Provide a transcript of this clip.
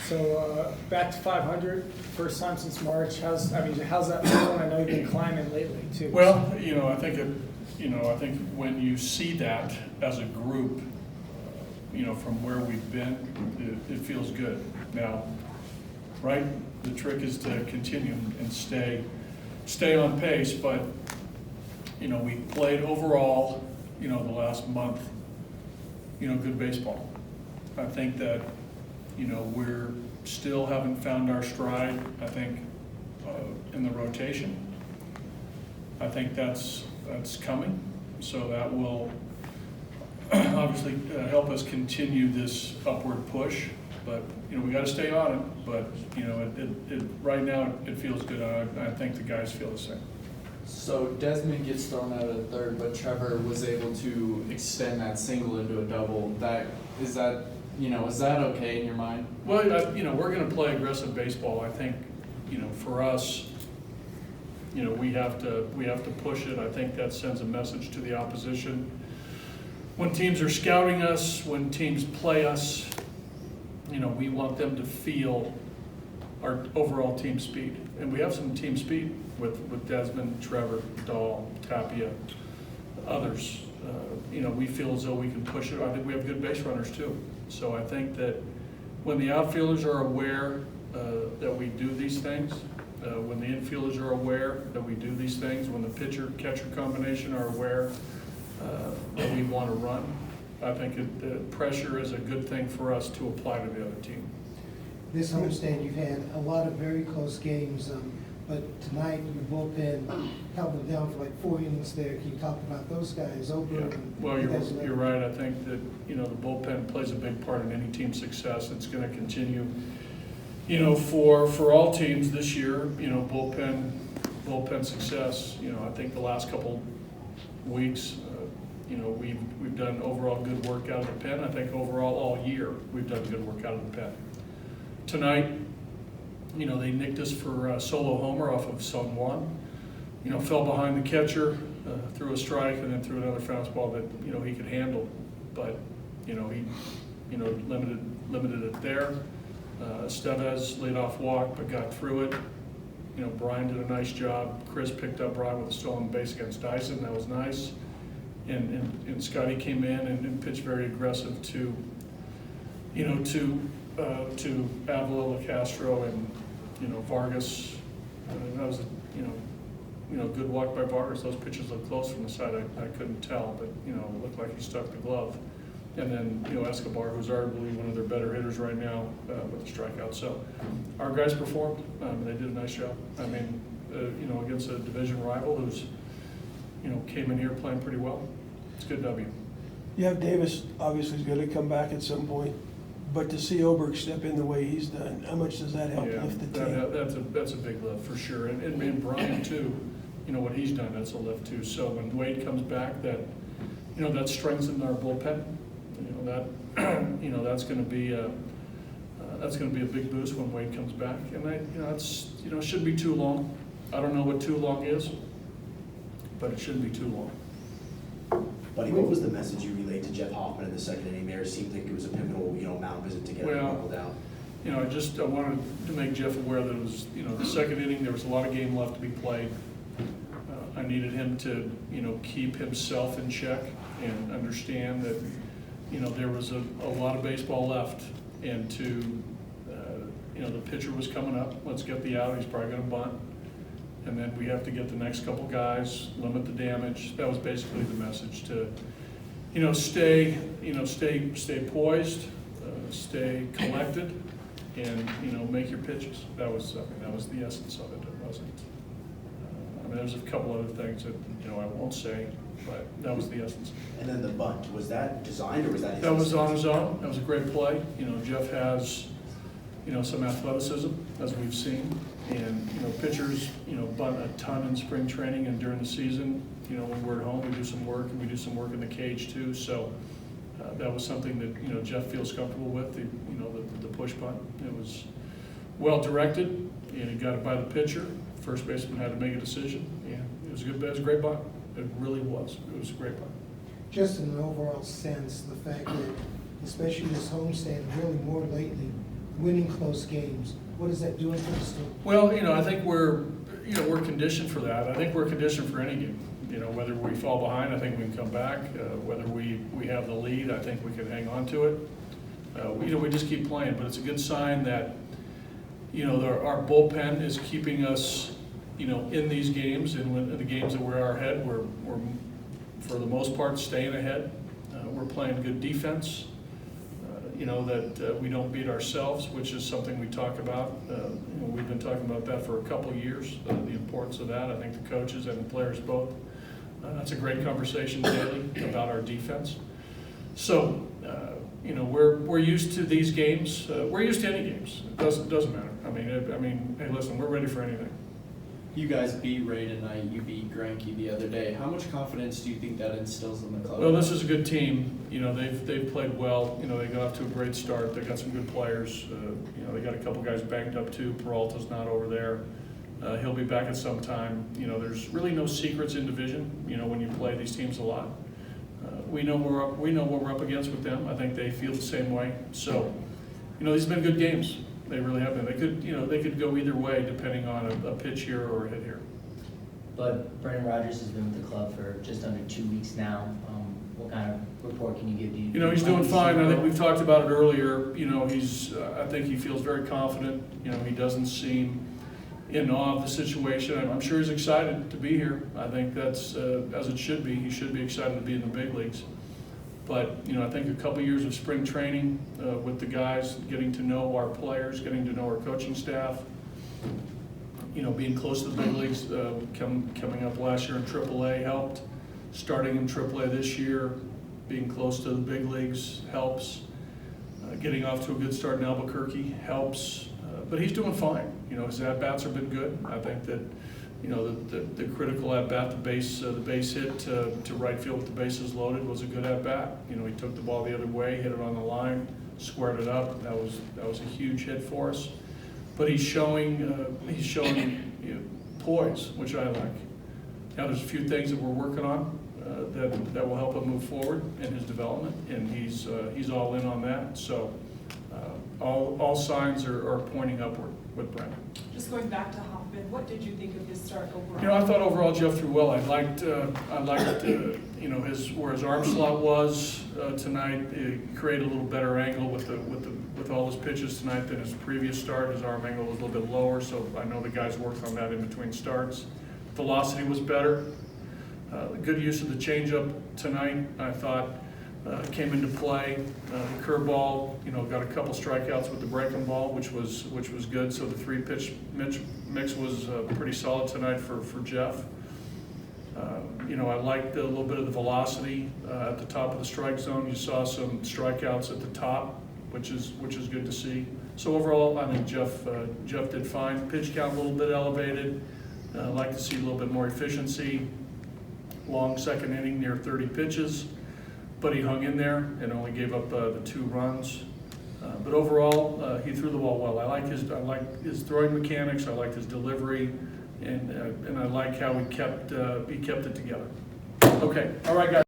So back to 500, first time since March. How's that feeling? I know you've been climbing lately too. Well, I think when you see that as a group, from where we've been, it feels good. Now, right, the trick is to continue and stay on pace, but, we played overall, the last month, good baseball. I think that, we're still haven't found our stride, I think, in the rotation. I think that's coming, so that will obviously help us continue this upward push. But we got to stay on it. But right now it feels good. I think the guys feel the same. So Desmond gets thrown out at third, but Trevor was able to extend that single into a double. Is that okay in your mind? Well, we're going to play aggressive baseball. I think, for us, we have to push it. I think that sends a message to the opposition. When teams are scouting us, when teams play us, we want them to feel our overall team speed. And we have some team speed with Desmond, Trevor, Dahl, Tapia, others. We feel as though we can push it. I think we have good base runners too. So I think that when the outfielders are aware that we do these things, when the infielders are aware that we do these things, when the pitcher-catcher combination are aware that we want to run, I think pressure is a good thing for us to apply to the other team. This homestand, you've had a lot of very close games, but tonight your bullpen held them down for like 4 innings there. Can you talk about those guys? Yeah. Well, you're right. I think that the bullpen plays a big part in any team's success. It's going to continue. For all teams this year, bullpen success. I think the last couple weeks, we've done overall good work out of the pen. I think overall all year we've done good work out of the pen. Tonight, they nicked us for a solo homer off of Sun One. Fell behind the catcher, threw a strike, and then threw another fastball that he could handle. But he limited it there. Estevez laid off walk, but got through it. Brian did a nice job. Chris picked up Brian with a stolen base against Dyson. That was nice. And Scotty came in and pitched very aggressive to Avila, Castro, and Vargas. That was a good walk by Vargas. Those pitches looked close from the side. I couldn't tell, but it looked like he stuck the glove. And then Escobar, who's arguably one of their better hitters right now, with a strikeout. So our guys performed. They did a nice job. I mean, against a division rival who's came in here playing pretty well. It's a good W. You have Davis obviously is going to come back at some point, but to see Oberg step in the way he's done, how much does that help lift the team? That's a big lift for sure, and Brian too. What he's done, that's a lift too. So when Wade comes back, that strengthens our bullpen. That's going to be a big boost when Wade comes back, and it shouldn't be too long. I don't know what too long is, but it shouldn't be too long. Buddy, what was the message you relayed to Jeff Hoffman in the second inning there? It seemed like it was a pivotal, mound visit to get him knuckled down. I wanted to make Jeff aware that it was, the second inning, there was a lot of game left to be played. I needed him to, keep himself in check and understand that, there was a lot of baseball left, and the pitcher was coming up. Let's get the out. He's probably going to bunt. And then we have to get the next couple guys, limit the damage. That was basically the message to, stay poised, stay collected, and make your pitches. That was the essence of it. It wasn't. There's a couple other things that I won't say, but that was the essence. And then the bunt, was that designed or was that? That was on his own. That was a great play. Jeff has some athleticism, as we've seen. And, pitchers, bunt a ton in spring training and during the season. When we're at home, we do some work, and we do some work in the cage too. So that was something that, Jeff feels comfortable with, the push bunt. It was well directed, and he got it by the pitcher. First baseman had to make a decision. Yeah, it was good. It was a great bunt. It really was. It was a great bunt. Just in an overall sense, the fact that, especially this homestand, really more lately, winning close games. What is that doing for the team? Well, I think we're conditioned for that. I think we're conditioned for any game. Whether we fall behind, I think we can come back. Whether we have the lead, I think we can hang on to it. We just keep playing, but it's a good sign that, our bullpen is keeping us, in these games, and when the games that we're ahead, we're for the most part staying ahead. We're playing good defense. That we don't beat ourselves, which is something we talk about. We've been talking about that for a couple of years, the importance of that. I think the coaches and the players both. That's a great conversation daily about our defense. So, we're used to these games. We're used to any games. It doesn't matter. I mean, hey, listen, we're ready for anything. You guys beat Ray tonight, you beat Granke the other day. How much confidence do you think that instills in the club? Well, this is a good team. They've played well. They got off to a great start. They got some good players. They got a couple guys banged up too. Peralta's not over there. He'll be back at some time. There's really no secrets in division. When you play these teams a lot, we know what we're up against with them. I think they feel the same way. So, these have been good games. They really have been. They could go either way depending on a pitch here or a hit here. But Brendan Rodgers has been with the club for just under 2 weeks now. What kind of report can you give? He's doing fine. I think we've talked about it earlier. I think he feels very confident. He doesn't seem in awe of the situation. I'm sure he's excited to be here. I think that's as it should be. He should be excited to be in the big leagues. But, I think a couple years of spring training with the guys, getting to know our players, getting to know our coaching staff, being close to the big leagues, coming up last year in AAA helped. Starting in AAA this year, being close to the big leagues helps. Getting off to a good start in Albuquerque helps. But he's doing fine. His at-bats have been good. I think that, the critical at-bat, the base hit to right field with the bases loaded was a good at-bat. He took the ball the other way, hit it on the line, squared it up. That was a huge hit for us. But he's showing poise, which I like. Now there's a few things that we're working on that will help him move forward in his development, and he's all in on that. So all signs are pointing upward with Brent. Just going back to Hoffman, what did you think of his start overall? I thought overall Jeff threw well. I liked where his arm slot was tonight. It created a little better angle with all his pitches tonight than his previous start. His arm angle was a little bit lower, so I know the guys worked on that in between starts. Velocity was better. Good use of the changeup tonight, I thought, came into play. The curveball, got a couple strikeouts with the breaking ball, which was good. So the 3-pitch mix was pretty solid tonight for Jeff. I liked a little bit of the velocity at the top of the strike zone. You saw some strikeouts at the top, which is good to see. So overall, I think Jeff did fine. Pitch count a little bit elevated. I'd like to see a little bit more efficiency. Long second inning, near 30 pitches, but he hung in there and only gave up the 2 runs. But overall, he threw the ball well. I like his throwing mechanics. I liked his delivery, and I like how he kept it together. Okay, all right, guys.